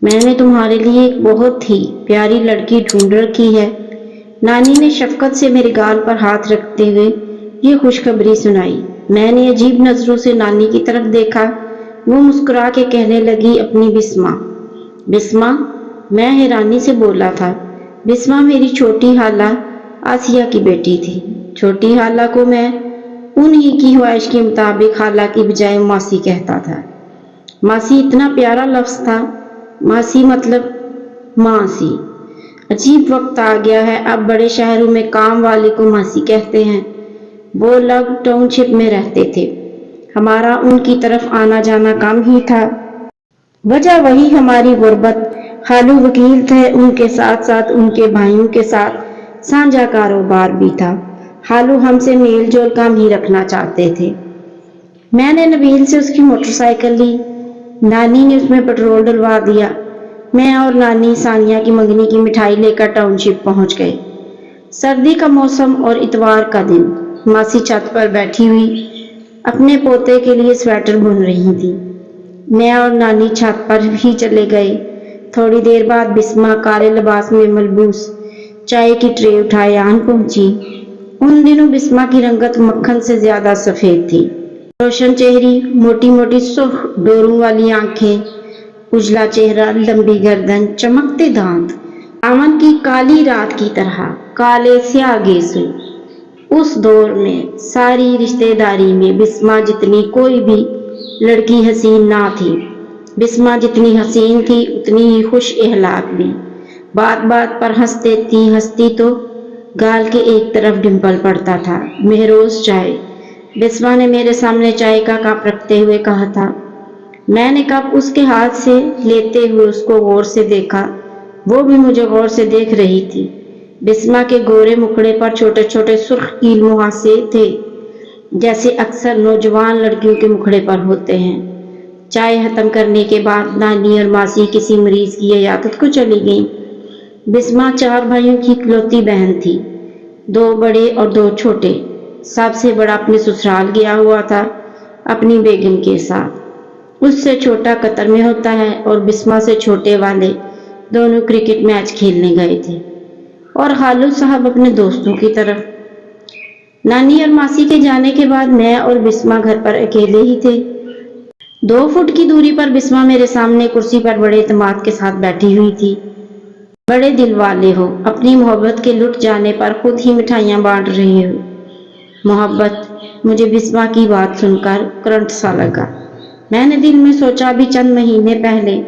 میں نے تمہارے لیے ایک بہت ہی پیاری لڑکی ڈھونڈ رکھی ہے۔ نانی نے شفقت سے میرے گال پر ہاتھ رکھتے ہوئے یہ خوشخبری سنائی۔ میں نے عجیب نظروں سے نانی کی طرف دیکھا۔ وہ مسکرا کے کہنے لگی، اپنی بسمہ۔ بسمہ؟ میں حیرانی سے بولا تھا۔ بسمہ میری چھوٹی خالہ آسیہ کی بیٹی تھی۔ چھوٹی خالہ کو میں انہی کی خواہش کے مطابق خالہ کی بجائے ماسی کہتا تھا۔ ماسی اتنا پیارا لفظ تھا۔ ماسی مطلب ماں سی۔ عجیب وقت آ گیا ہے، اب بڑے شہروں میں کام والے کو ماسی کہتے ہیں۔ وہ لوگ ٹاؤن شپ میں رہتے تھے، ہمارا ان کی طرف آنا جانا کم ہی تھا۔ وجہ وہی ہماری غربت۔ خالو وکیل تھے، ان کے ساتھ ساتھ ان کے بھائیوں کے ساتھ سانجھا کاروبار بھی تھا۔ خالو ہم سے میل جول کم ہی رکھنا چاہتے تھے۔ میں نے نبیل سے اس کی موٹر سائیکل لی، نانی نے اس میں پٹرول ڈلوا دیا۔ میں اور نانی ثانیہ کی منگنی کی مٹھائی لے کر ٹاؤن شپ پہنچ گئے۔ سردی کا موسم اور اتوار کا دن۔ ماسی چھت پر بیٹھی ہوئی اپنے پوتے کے لیے سویٹر بن رہی تھی۔ میں اور نانی چھت پر بھی چلے گئے۔ تھوڑی دیر بعد بسمہ کالے لباس میں ملبوس چائے کی ٹرے اٹھائے آن پہنچی۔ ان دنوں بسمہ کی رنگت مکھن سے زیادہ سفید تھی۔ روشن چہری، موٹی موٹی سرخ ڈوروں والی آنکھیں، اجلا چہرہ، لمبی گردن، چمکتے دانت، دامن کی کالی رات کی طرح کالے سیاہ گیسو۔ اس دور میں ساری رشتہ داری میں بسمہ جتنی کوئی بھی لڑکی حسین نہ تھی۔ بسمہ جتنی حسین تھی اتنی ہی خوش اخلاق بھی۔ بات بات پر ہنستی تو گال کے ایک طرف ڈمپل پڑتا تھا۔ مہروز چائے۔ بسمہ نے میرے سامنے چائے کا کپ رکھتے ہوئے کہا تھا۔ میں نے کپ اس کے ہاتھ سے لیتے ہوئے اس کو غور سے دیکھا، وہ بھی مجھے غور سے دیکھ رہی تھی۔ بسمہ کے گورے مکھڑے پر چھوٹے چھوٹے سرخ کیل مہاسے تھے، جیسے اکثر نوجوان لڑکیوں کے مکھڑے پر ہوتے ہیں۔ چائے ختم کرنے کے بعد نانی اور ماسی کسی مریض کی عیادت کو چلی گئیں۔ بسمہ 4 بھائیوں کی اکلوتی بہن تھی، 2 بڑے اور 2 چھوٹے۔ سب سے بڑا اپنے سسرال گیا ہوا تھا اپنی بیگم کے ساتھ۔ اس سے چھوٹا قطر میں ہوتا ہے، اور بسمہ سے چھوٹے والے دونوں کرکٹ میچ کھیلنے گئے تھے، اور خالو صاحب اپنے دوستوں کی طرف۔ نانی اور ماسی کے جانے کے بعد میں اور بسمہ گھر پر اکیلے ہی تھے۔ 2 فٹ کی دوری پر بسمہ میرے سامنے کرسی پر بڑے اعتماد کے ساتھ بیٹھی ہوئی تھی۔ بڑے دل والے ہو، اپنی محبت کے لٹ جانے پر خود ہی مٹھائیاں بانٹ رہے ہو۔ محبت، مجھے بسمہ کی بات سن کر کرنٹ سا لگا۔ میں نے دل میں سوچا، ابھی چند مہینے پہلے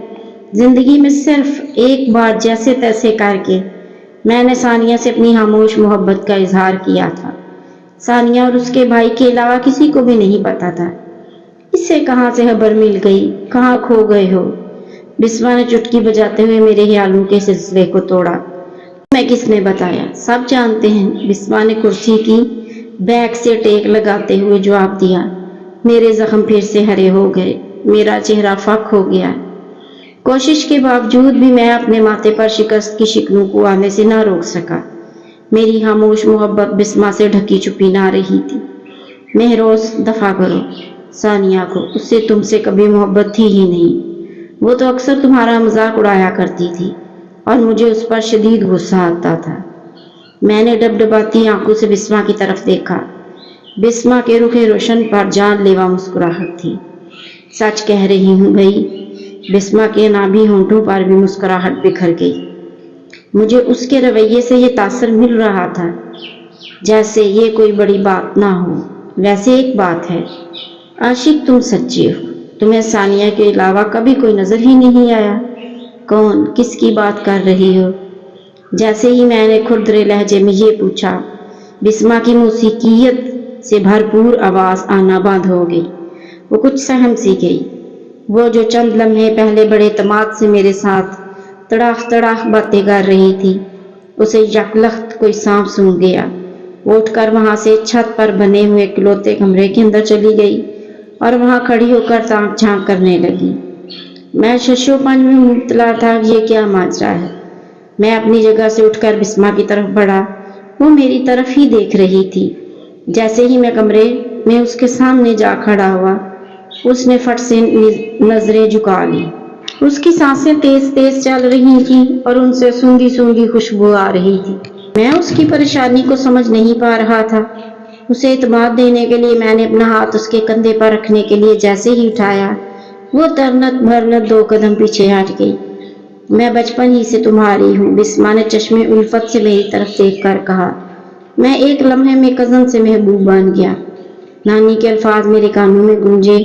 زندگی میں صرف ایک بار جیسے تیسے کر کے میں نے ثانیہ سے اپنی خاموش محبت کا اظہار کیا تھا۔ ثانیہ اور اس کے بھائی کے علاوہ کسی کو بھی نہیں پتا تھا۔ اس سے کہاں سے خبر مل گئی، کہاں کھو گئے ہو؟ بسمہ نے چٹکی بجاتے ہوئے میرے خیالوں کے سلسلے کو توڑا۔ میں کس نے بتایا، سب جانتے ہیں، بسمہ نے کرسی کی بیک سے ٹیک لگاتے ہوئے جواب دیا۔ میرے زخم پھر سے ہرے ہو گئے، میرا چہرہ فک ہو گیا۔ کوشش کے باوجود بھی میں اپنے ماتھے پر شکست کی شکنوں کو آنے سے نہ روک سکا۔ میری خاموش محبت بسمہ سے ڈھکی چھپی نہ رہی تھی۔ مہروز، دفع کرو ثانیہ کو، اس سے تم سے کبھی محبت تھی ہی نہیں۔ وہ تو اکثر تمہارا مذاق اڑایا کرتی تھی، اور مجھے اس پر شدید غصہ آتا تھا۔ میں نے ڈبڈباتی آنکھوں سے بسمہ کی طرف دیکھا۔ بسمہ کے رخ روشن پر جان لیوا مسکراہٹ تھی۔ سچ کہہ رہی ہوں بھائی۔ بسمہ کے نابی ہونٹوں پر بھی مسکراہٹ بکھر گئی۔ مجھے اس کے رویے سے یہ تاثر مل رہا تھا جیسے یہ کوئی بڑی بات نہ ہو۔ ویسے ایک بات ہے، عاشق تم سچی ہو، تمہیں ثانیہ کے علاوہ کبھی کوئی نظر ہی نہیں آیا۔ کون، کس کی بات کر رہی ہو؟ جیسے ہی میں نے کھردرے لہجے میں یہ پوچھا، بسمہ کی موسیقیت سے بھرپور آواز آنا بند ہو گئی۔ وہ کچھ سہم سی گئی۔ وہ جو چند لمحے پہلے بڑے اعتماد سے میرے ساتھ تڑاخ تڑاخ باتیں کر رہی تھی، اسے یکلخت کوئی سانپ سونگھ گیا۔ وہ اٹھ کر وہاں سے چھت پر بنے ہوئے اکلوتے کمرے کے اندر چلی گئی، اور وہاں کھڑی ہو کر تانک جھانک کرنے لگی۔ میں ششو پنج میں مبتلا تھا، یہ کیا ماجرا ہے؟ میں اپنی جگہ سے اٹھ کر بسمہ کی طرف بڑھا۔ وہ میری طرف ہی دیکھ رہی تھی۔ جیسے ہی میں کمرے میں اس کے سامنے جا کھڑا ہوا، اس نے فٹ سے نظریں جھکا لی۔ اس کی سانسیں تیز تیز چل رہی تھیں اور ان سے سونگھی سونگھی خوشبو آ رہی تھی۔ میں اس کی پریشانی کو سمجھ نہیں پا رہا تھا۔ اسے اعتماد دینے کے لیے میں نے اپنا ہاتھ اس کے کندھے پر رکھنے کے لیے جیسے ہی اٹھایا، وہ ترنت بھرنت 2 قدم پیچھے ہٹ گئی۔ میں بچپن ہی سے تمہاری ہوں، بسما نے چشمے الفت سے میری طرف دیکھ کر کہا۔ میں ایک لمحے میں کزن سے محبوب بن گیا۔ نانی کے الفاظ میرے کانوں میں گونجے،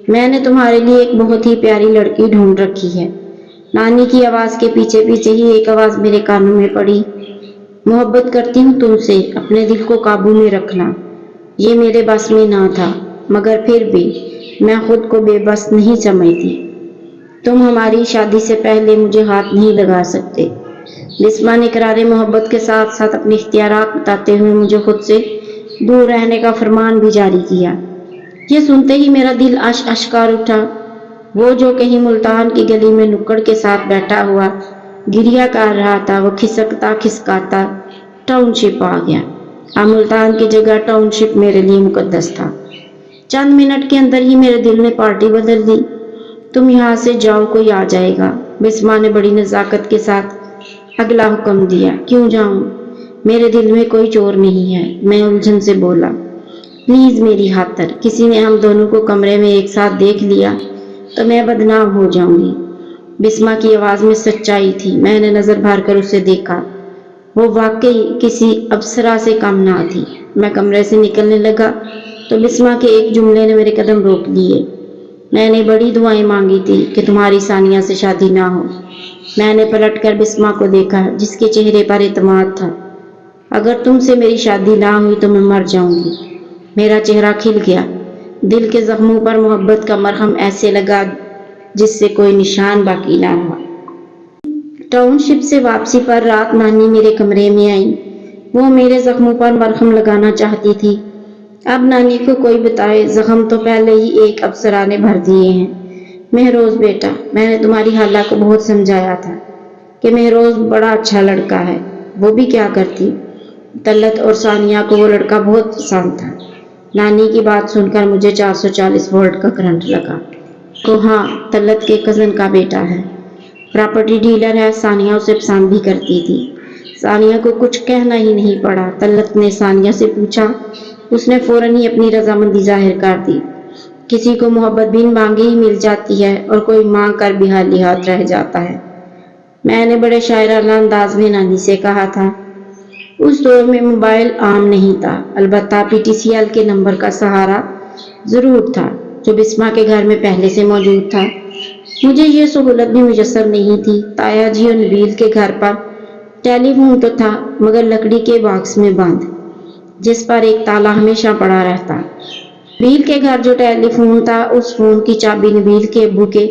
میں نے تمہارے لیے ایک بہت ہی پیاری لڑکی ڈھونڈ رکھی ہے۔ نانی کی آواز کے پیچھے پیچھے ہی ایک آواز میرے کانوں میں پڑی، محبت کرتی ہوں تم سے، اپنے دل کو قابو میں رکھنا۔ یہ میرے بس میں نہ تھا، مگر پھر بھی میں خود کو بے بس نہیں سمجھتی۔ تم ہماری شادی سے پہلے مجھے ہاتھ نہیں لگا سکتے۔ بسما نے اقرار محبت کے ساتھ ساتھ اپنے اختیارات بتاتے ہوئے مجھے خود سے دور رہنے کا فرمان بھی جاری کیا۔ یہ سنتے ہی میرا دل اشکار اٹھا۔ وہ جو کہیں ملتان کی گلی میں نکڑ کے ساتھ بیٹھا ہوا گریا کر رہا تھا، وہ کھسکتا کھسکاتا ٹاؤن شپ آ گیا۔ اب ملتان کی جگہ ٹاؤن شپ میرے لیے مقدس تھا۔ چند منٹ کے اندر ہی میرے دل نے پارٹی بدل دی۔ تم یہاں سے جاؤ، کوئی آ جائے گا، بسما نے بڑی نزاکت کے ساتھ اگلا حکم دیا۔ کیوں جاؤں؟ میرے دل میں کوئی چور نہیں ہے، میں الجھن سے بولا۔ پلیز میری خاطر، کسی نے ہم دونوں کو کمرے میں ایک ساتھ دیکھ لیا تو میں بدنام ہو جاؤں گی۔ بسما کی آواز میں سچائی تھی۔ میں نے نظر بھر کر اسے دیکھا، وہ واقعی کسی ابصرہ سے کم نہ تھی۔ میں کمرے سے نکلنے لگا تو بسما کے ایک جملے نے میرے قدم روک لیے۔ میں نے بڑی دعائیں مانگی تھی کہ تمہاری ثانیہ سے شادی نہ ہو۔ میں نے پلٹ کر بسما کو دیکھا جس کے چہرے پر اعتماد تھا۔ اگر تم سے میری شادی نہ ہوئی تو میں مر جاؤں گی۔ میرا چہرہ کھل گیا، دل کے زخموں پر محبت کا مرہم ایسے لگا جس سے کوئی نشان باقی نہ ہوا۔ ٹاؤن شپ سے واپسی پر رات نانی میرے کمرے میں آئی۔ وہ میرے زخموں پر مرہم لگانا چاہتی تھی۔ اب نانی کو کوئی بتائے، زخم تو پہلے ہی ایک افسرہ نے بھر دیے ہیں۔ مہروز بیٹا، میں نے تمہاری خالہ کو بہت سمجھایا تھا کہ مہروز بڑا اچھا لڑکا ہے، وہ بھی کیا کرتی۔ طلعت اور ثانیہ کو وہ لڑکا بہت پسند تھا۔ نانی کی بات سن کر مجھے 440 وولٹ کا کرنٹ لگا۔ ہاں، طلعت کے کزن کا بیٹا ہے، پراپرٹی ڈیلر ہے، ثانیہ اسے پسند بھی کرتی تھی۔ ثانیہ کو کچھ کہنا ہی نہیں پڑا۔ طلعت نے ثانیہ سے پوچھا، اس نے فوراً ہی اپنی رضامندی ظاہر کر دی۔ کسی کو محبت بن مانگے ہی مل جاتی ہے اور کوئی مانگ کر بھی خالی ہاتھ رہ جاتا ہے، میں نے بڑے شاعرانہ انداز میں نانی سے کہا تھا۔ اس دور میں موبائل عام نہیں تھا، البتہ PTCL کے نمبر کا سہارا ضرور تھا جو بسما کے گھر میں پہلے سے موجود تھا۔ مجھے یہ سہولت بھی میسر نہیں تھی۔ تایا جی اور نبیل کے گھر پر ٹیلی فون تو تھا، مگر لکڑی کے باکس میں بند، جس پر ایک تالا ہمیشہ پڑا رہتا۔ نبیل کے گھر جو ٹیلی فون تھا، اس فون کی چابی نبیل کے ابو کے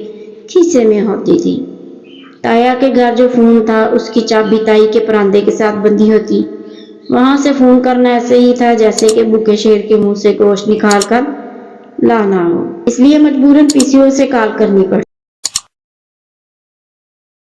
کھیسے میں ہوتی تھی۔ تایا کے گھر جو فون تھا، اس کی چابی تائی کے پراندے کے ساتھ بندھی ہوتی۔ وہاں سے فون کرنا ایسے ہی تھا جیسے کہ بھوکے شیر کے منہ سے گوشت نکال کر لانا ہو، اس لیے مجبوراً PCO سے کال کرنی پڑی۔